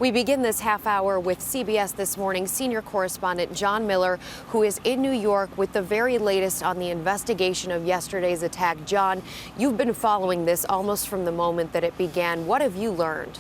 We begin this half hour with CBS This Morning senior correspondent John Miller, who is in New York with the very latest on the investigation of yesterday's attack. John, you've been following this almost from the moment that it began. What have you learned?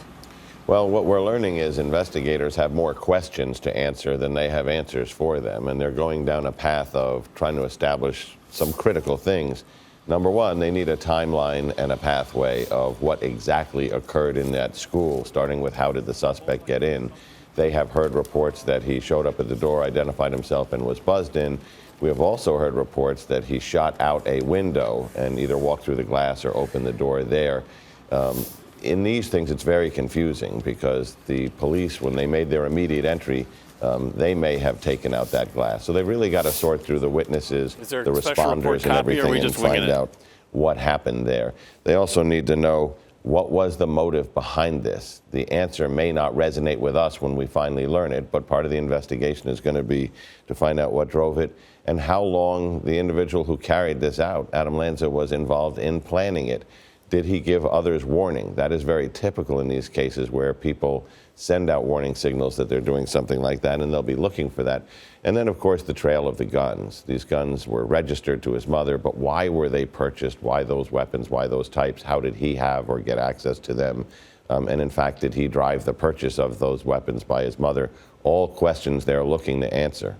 Well, what we're learning is investigators have more questions to answer than they have answers for them, and they're going down a path of trying to establish some critical things. Number one, they need a timeline and a pathway of what exactly occurred in that school, starting with how did the suspect get in. They have heard reports that he showed up at the door, identified himself, and was buzzed in. We have also heard reports that he shot out a window and either walked through the glass or opened the door there. In these things, it's very confusing because the police, when they made their immediate entry, they may have taken out that glass. So they really got to sort through the witnesses, the responders, and everything and find out what happened there. They also need to know what was the motive behind this. The answer may not resonate with us when we finally learn it, but part of the investigation is going to be to find out what drove it and how long the individual who carried this out, Adam Lanza, was involved in planning it. Did he give others warning? That is very typical in these cases where people send out warning signals that they're doing something like that, and they'll be looking for that. And then, of course, the trail of the guns. These guns were registered to his mother, but why were they purchased? Why those weapons? Why those types? How did he have or get access to them? And in fact, did he drive the purchase of those weapons by his mother? All questions they're looking to answer.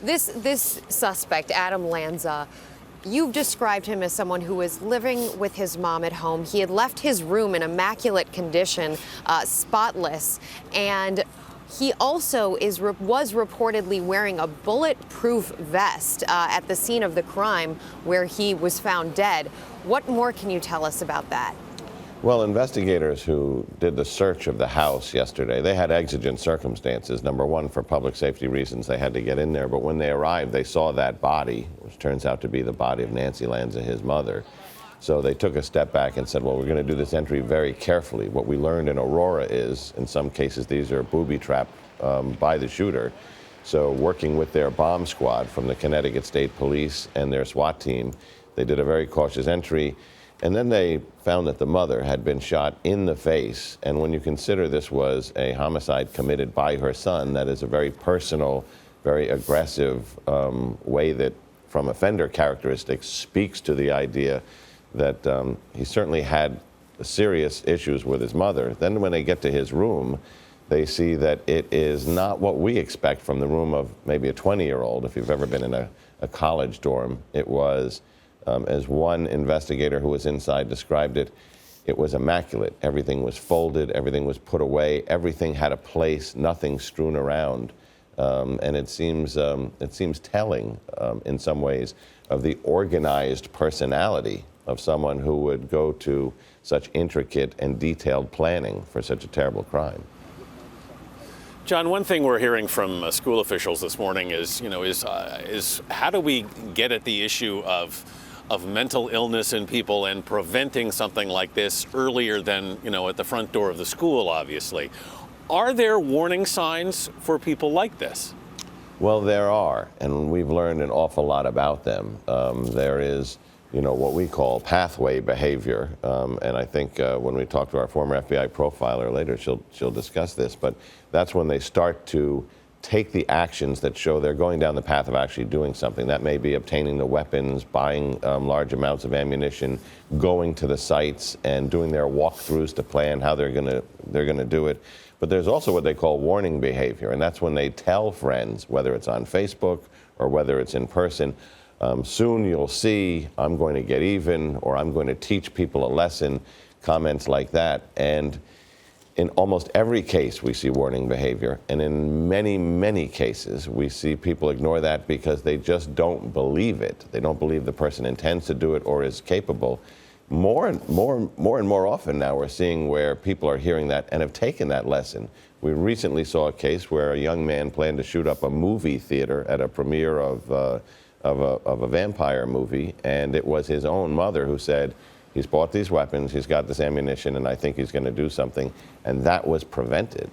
This suspect, Adam Lanza, you've described him as someone who was living with his mom at home. He had left his room in immaculate condition, spotless, and he also was reportedly wearing a bulletproof vest at the scene of the crime where he was found dead. What more can you tell us about that? Well, investigators who did the search of the house yesterday, they had exigent circumstances. Number one, for public safety reasons, they had to get in there. But when they arrived, they saw that body, which turns out to be the body of Nancy Lanza, his mother. So they took a step back and said, well, we're going to do this entry very carefully. What we learned in Aurora is, in some cases, these are booby-trapped by the shooter. So working with their bomb squad from the Connecticut State Police and their SWAT team, they did a very cautious entry. And then they found that the mother had been shot in the face. And when you consider this was a homicide committed by her son, that is a very personal, very aggressive way that, from offender characteristics, speaks to the idea that he certainly had serious issues with his mother. Then when they get to his room, they see that it is not what we expect from the room of maybe a 20-year-old. If you've ever been in a college dorm, it was, as one investigator who was inside described it, it was immaculate. Everything was folded, everything was put away, everything had a place, nothing strewn around. And it seems telling in some ways of the organized personality of someone who would go to such intricate and detailed planning for such a terrible crime. John, one thing we're hearing from school officials this morning is how do we get at the issue of mental illness in people and preventing something like this earlier than, at the front door of the school, obviously. Are there warning signs for people like this? Well, there are, and we've learned an awful lot about them. There is, what we call pathway behavior, and I think when we talk to our former FBI profiler later, she'll discuss this, but that's when they start to take the actions that show they're going down the path of actually doing something. That may be obtaining the weapons, buying large amounts of ammunition, going to the sites and doing their walkthroughs to plan how they're gonna do it. But there's also what they call warning behavior, and that's when they tell friends, whether it's on Facebook or whether it's in person, soon you'll see, I'm going to get even, or I'm going to teach people a lesson, comments like that. And in almost every case, we see warning behavior. And in many, many cases, we see people ignore that because they just don't believe it. They don't believe the person intends to do it or is capable. More and more often now, we're seeing where people are hearing that and have taken that lesson. We recently saw a case where a young man planned to shoot up a movie theater at a premiere of a vampire movie, and it was his own mother who said, he's bought these weapons, he's got this ammunition, and I think he's going to do something. And that was prevented